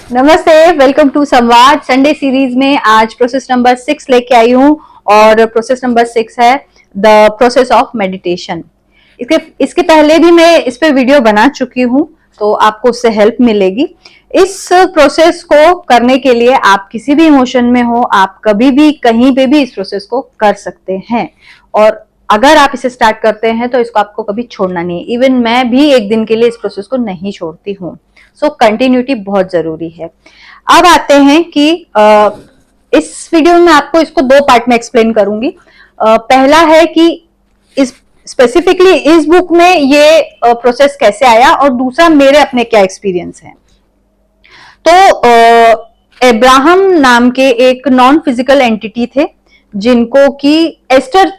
नमस्ते, welcome to संवाद Sunday series में आज प्रोसेस नंबर 6 लेके आई हूँ और प्रोसेस नंबर 6 है द प्रोसेस ऑफ मेडिटेशन। इसके पहले भी मैं इस पे वीडियो बना चुकी हूँ, तो आपको उससे हेल्प मिलेगी। इस प्रोसेस को करने के लिए आप किसी भी इमोशन में हो, आप कभी भी कहीं पे भी इस प्रोसेस को कर सकते हैं और अगर आप इसे स्टार्ट करते हैं तो इसको आपको कभी छोड़ना नहीं है। इवन मैं भी एक दिन के लिए इस प्रोसेस को नहीं छोड़ती हूँ। सो कंटिन्यूटी बहुत जरूरी है। अब आते हैं कि इस वीडियो में आपको इसको दो पार्ट में एक्सप्लेन करूंगी। पहला है कि इस स्पेसिफिकली इस बुक में ये प्रोसेस कैसे आया और दूसरा मेरे अपने क्या एक्सपीरियंस है। तो अब्राहम नाम के एक नॉन फिजिकल एंटिटी थे जिनको कि एस्टर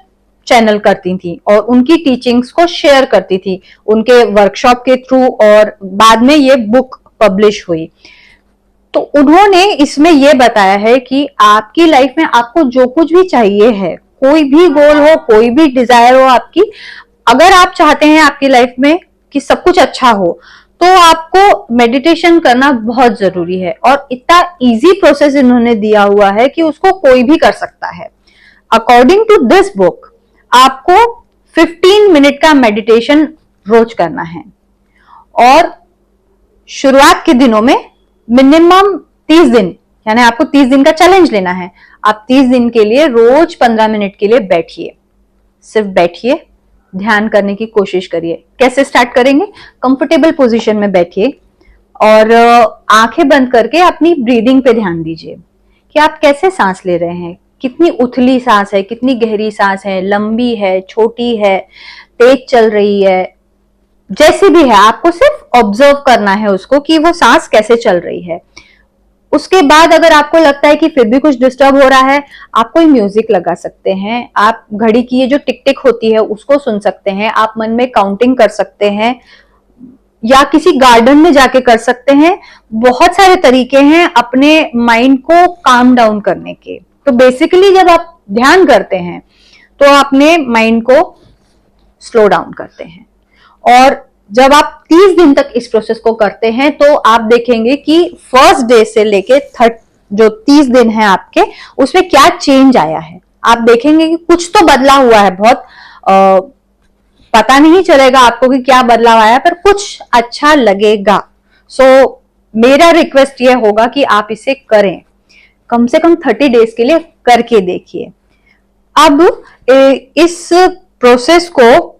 चैनल करती थी और उनकी टीचिंग्स को शेयर करती थी उनके वर्कशॉप के थ्रू और बाद में ये बुक पब्लिश हुई। तो उन्होंने इसमें यह बताया है कि आपकी लाइफ में आपको जो कुछ भी चाहिए है, कोई भी गोल हो, कोई भी डिजायर हो आपकी, अगर आप चाहते हैं आपकी लाइफ में कि सब कुछ अच्छा हो तो आपको मेडिटेशन करना बहुत जरूरी है। और इतना इजी प्रोसेस इन्होंने दिया हुआ है कि उसको कोई भी कर सकता है। अकॉर्डिंग टू दिस बुक आपको 15 मिनट का मेडिटेशन रोज करना है और शुरुआत के दिनों में मिनिमम 30 दिन, यानी आपको 30 दिन का चैलेंज लेना है। आप 30 दिन के लिए रोज 15 मिनट के लिए बैठिए, सिर्फ बैठिए, ध्यान करने की कोशिश करिए। कैसे स्टार्ट करेंगे? कंफर्टेबल पोजीशन में बैठिए और आंखें बंद करके अपनी ब्रीदिंग पे ध्यान दीजिए कि आप कैसे सांस ले रहे हैं, कितनी उथली सांस है, कितनी गहरी सांस है, लंबी है, छोटी है, तेज चल रही है, जैसी भी है आपको सिर्फ ऑब्जर्व करना है उसको कि वो सांस कैसे चल रही है। उसके बाद अगर आपको लगता है कि फिर भी कुछ डिस्टर्ब हो रहा है, आप कोई म्यूजिक लगा सकते हैं, आप घड़ी की ये जो टिक टिक होती है उसको सुन सकते हैं, आप मन में काउंटिंग कर सकते हैं या किसी गार्डन में जाके कर सकते हैं। बहुत सारे तरीके हैं अपने माइंड को काम डाउन करने के। तो बेसिकली जब आप ध्यान करते हैं तो अपने माइंड को स्लो डाउन करते हैं और जब आप 30 दिन तक इस प्रोसेस को करते हैं तो आप देखेंगे कि फर्स्ट डे से लेके जो 30 दिन है आपके, उसमें क्या चेंज आया है। आप देखेंगे कि कुछ तो बदला हुआ है, बहुत पता नहीं चलेगा आपको कि क्या बदलाव आया, पर कुछ अच्छा लगेगा। सो मेरा रिक्वेस्ट ये होगा कि आप इसे करें, कम से कम 30 डेज के लिए करके देखिए। अब इस प्रोसेस को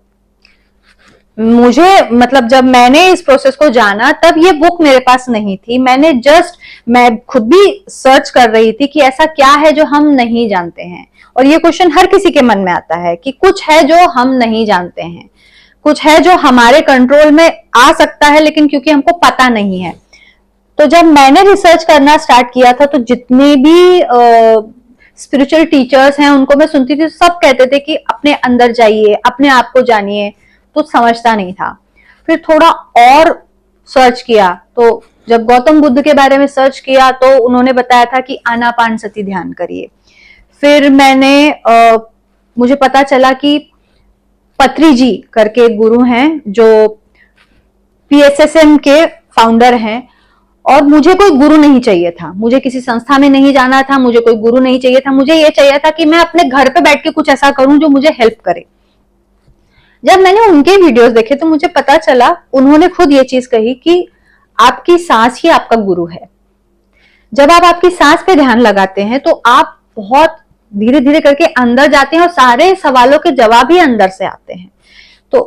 मुझे मतलब जब मैंने इस प्रोसेस को जाना तब ये बुक मेरे पास नहीं थी। मैं खुद भी सर्च कर रही थी कि ऐसा क्या है जो हम नहीं जानते हैं। और ये क्वेश्चन हर किसी के मन में आता है कि कुछ है जो हम नहीं जानते हैं, कुछ है जो हमारे कंट्रोल में आ सकता है लेकिन क्योंकि हमको पता नहीं है। तो जब मैंने रिसर्च करना स्टार्ट किया था तो जितने भी स्पिरिचुअल टीचर्स हैं उनको मैं सुनती थी, सब कहते थे कि अपने अंदर जाइए, अपने आप को जानिए। तो समझता नहीं था। फिर थोड़ा और सर्च किया तो जब गौतम बुद्ध के बारे में सर्च किया तो उन्होंने बताया था कि आनापानसती ध्यान करिए। फिर मुझे पता चला कि पत्री जी करके एक गुरु हैं जो PSSM के फाउंडर हैं और मुझे कोई गुरु नहीं चाहिए था, मुझे किसी संस्था में नहीं जाना था, मुझे कोई गुरु नहीं चाहिए था। मुझे ये चाहिए था कि मैं अपने घर पे बैठ के कुछ ऐसा करूं जो मुझे हेल्प करे। जब मैंने उनके वीडियोस देखे तो मुझे पता चला, उन्होंने खुद ये चीज कही कि आपकी सांस ही आपका गुरु है। जब आप आपकी सांस पे ध्यान लगाते हैं तो आप बहुत धीरे धीरे करके अंदर जाते हैं और सारे सवालों के जवाब ही अंदर से आते हैं। तो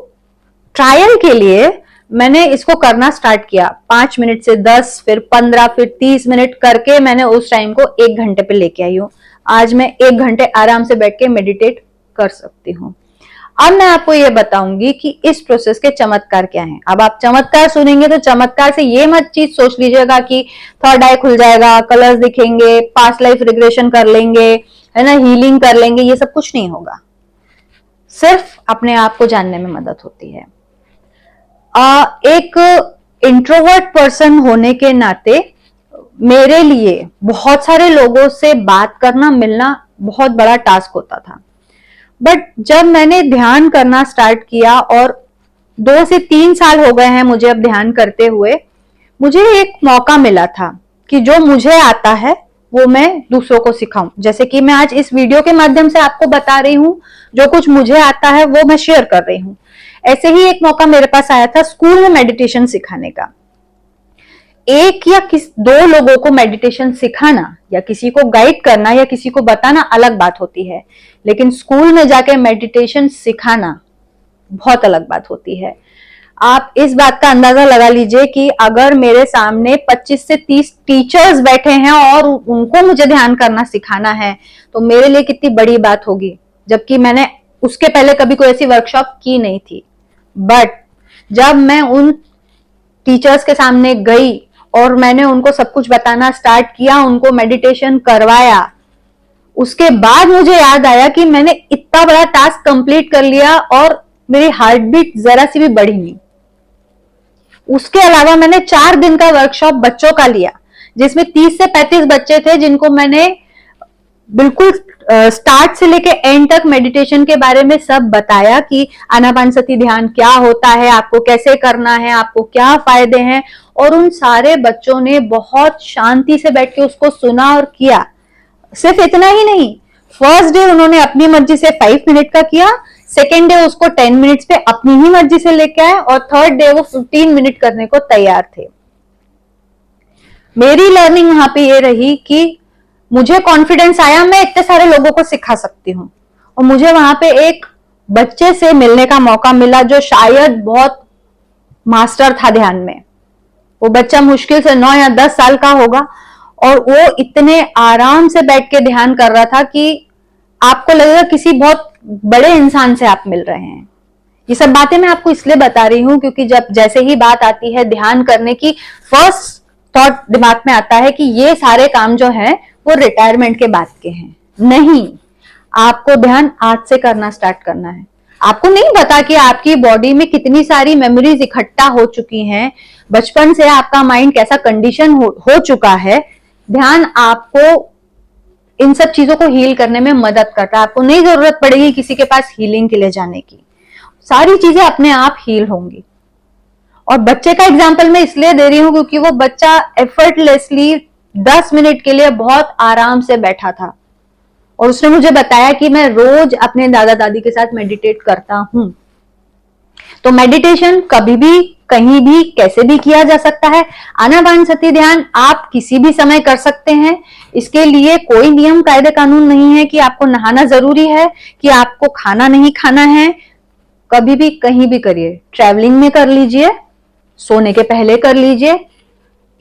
ट्रायल के लिए मैंने इसको करना स्टार्ट किया। 5 मिनट से 10, फिर 15, फिर 30 मिनट करके मैंने उस टाइम को 1 घंटे पे लेके आई हूँ। आज मैं 1 घंटे आराम से बैठ के मेडिटेट कर सकती हूँ। अब मैं आपको ये बताऊंगी कि इस प्रोसेस के चमत्कार क्या हैं। अब आप चमत्कार सुनेंगे तो चमत्कार से ये मत चीज सोच लीजिएगा कि थर्ड आई खुल जाएगा, कलर्स दिखेंगे, पास्ट लाइफ रिग्रेशन कर लेंगे, है ना, हीलिंग कर लेंगे। ये सब कुछ नहीं होगा, सिर्फ अपने आप को जानने में मदद होती है। एक इंट्रोवर्ट पर्सन होने के नाते मेरे लिए बहुत सारे लोगों से बात करना, मिलना बहुत बड़ा टास्क होता था। बट जब मैंने ध्यान करना स्टार्ट किया और 2 से 3 साल हो गए हैं मुझे अब ध्यान करते हुए, मुझे एक मौका मिला था कि जो मुझे आता है वो मैं दूसरों को सिखाऊं। जैसे कि मैं आज इस वीडियो के माध्यम से आपको बता रही हूँ, जो कुछ मुझे आता है वो मैं शेयर कर रही हूँ। ऐसे ही एक मौका मेरे पास आया था स्कूल में मेडिटेशन सिखाने का। एक या दो लोगों को मेडिटेशन सिखाना या किसी को गाइड करना या किसी को बताना अलग बात होती है, लेकिन स्कूल में जाके मेडिटेशन सिखाना बहुत अलग बात होती है। आप इस बात का अंदाजा लगा लीजिए कि अगर मेरे सामने 25 से 30 टीचर्स बैठे हैं और उनको मुझे ध्यान करना सिखाना है तो मेरे लिए कितनी बड़ी बात होगी, जबकि मैंने उसके पहले कभी कोई ऐसी वर्कशॉप की नहीं थी। बट जब मैं उन टीचर्स के सामने गई और मैंने उनको सब कुछ बताना स्टार्ट किया, उनको मेडिटेशन करवाया, उसके बाद मुझे याद आया कि मैंने इतना बड़ा टास्क कंप्लीट कर लिया और मेरी हार्ट बीट जरा सी भी बढ़ी नहीं। उसके अलावा मैंने 4 दिन का वर्कशॉप बच्चों का लिया, जिसमें 30 से 35 बच्चे थे, जिनको मैंने बिल्कुल स्टार्ट से लेके एंड तक मेडिटेशन के बारे में सब बताया कि आनापानसती ध्यान क्या होता है, आपको कैसे करना है, आपको क्या फायदे हैं। और उन सारे बच्चों ने बहुत शांति से बैठ के उसको सुना और किया। सिर्फ इतना ही नहीं, फर्स्ट डे उन्होंने अपनी मर्जी से 5 मिनट का किया, सेकेंड डे उसको 10 मिनट्स पे अपनी ही मर्जी से लेके आए और थर्ड डे वो 15 मिनट करने को तैयार थे। मेरी लर्निंग वहां पे ये रही कि मुझे कॉन्फिडेंस आया, मैं इतने सारे लोगों को सिखा सकती हूँ। और मुझे वहां पे एक बच्चे से मिलने का मौका मिला जो शायद बहुत मास्टर था ध्यान में। वो बच्चा मुश्किल से 9 या 10 साल का होगा और वो इतने आराम से बैठ के ध्यान कर रहा था कि आपको लगेगा किसी बहुत बड़े इंसान से आप मिल रहे हैं। ये सब बातें मैं आपको इसलिए बता रही हूं क्योंकि जब जैसे ही बात आती है ध्यान करने की, फर्स्ट थॉट दिमाग में आता है कि ये सारे काम जो हैं वो रिटायरमेंट के बाद के हैं। नहीं, आपको ध्यान आज से करना स्टार्ट करना है। आपको नहीं पता कि आपकी बॉडी में कितनी सारी मेमोरीज इकट्ठा हो चुकी हैं, बचपन से आपका माइंड कैसा कंडीशन हो चुका है। ध्यान आपको इन सब चीजों को हील करने में मदद करता है। आपको नहीं जरूरत पड़ेगी किसी के पास हीलिंग के लिए जाने की, सारी चीजें अपने आप हील होंगी। और बच्चे का एग्जाम्पल मैं इसलिए दे रही हूं क्योंकि वो बच्चा एफर्टलेसली 10 मिनट के लिए बहुत आराम से बैठा था और उसने मुझे बताया कि मैं रोज अपने दादा दादी के साथ मेडिटेट करता हूं। तो मेडिटेशन कभी भी, कहीं भी, कैसे भी किया जा सकता है। आनापानसती ध्यान आप किसी भी समय कर सकते हैं। इसके लिए कोई नियम कायदे कानून नहीं है कि आपको नहाना जरूरी है, कि आपको खाना नहीं खाना है। कभी भी कहीं भी करिए, ट्रैवलिंग में कर लीजिए, सोने के पहले कर लीजिए।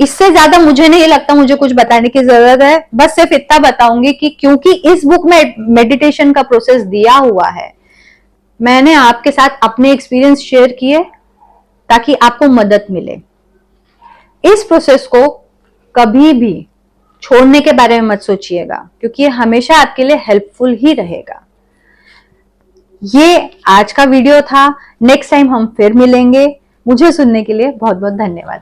इससे ज्यादा मुझे नहीं लगता मुझे कुछ बताने की जरूरत है। बस सिर्फ इतना बताऊंगी कि क्योंकि इस बुक में मेडिटेशन का प्रोसेस दिया हुआ है, मैंने आपके साथ अपने एक्सपीरियंस शेयर किए ताकि आपको मदद मिले। इस प्रोसेस को कभी भी छोड़ने के बारे में मत सोचिएगा क्योंकि ये हमेशा आपके लिए हेल्पफुल ही रहेगा। ये आज का वीडियो था। नेक्स्ट टाइम हम फिर मिलेंगे। मुझे सुनने के लिए बहुत बहुत धन्यवाद।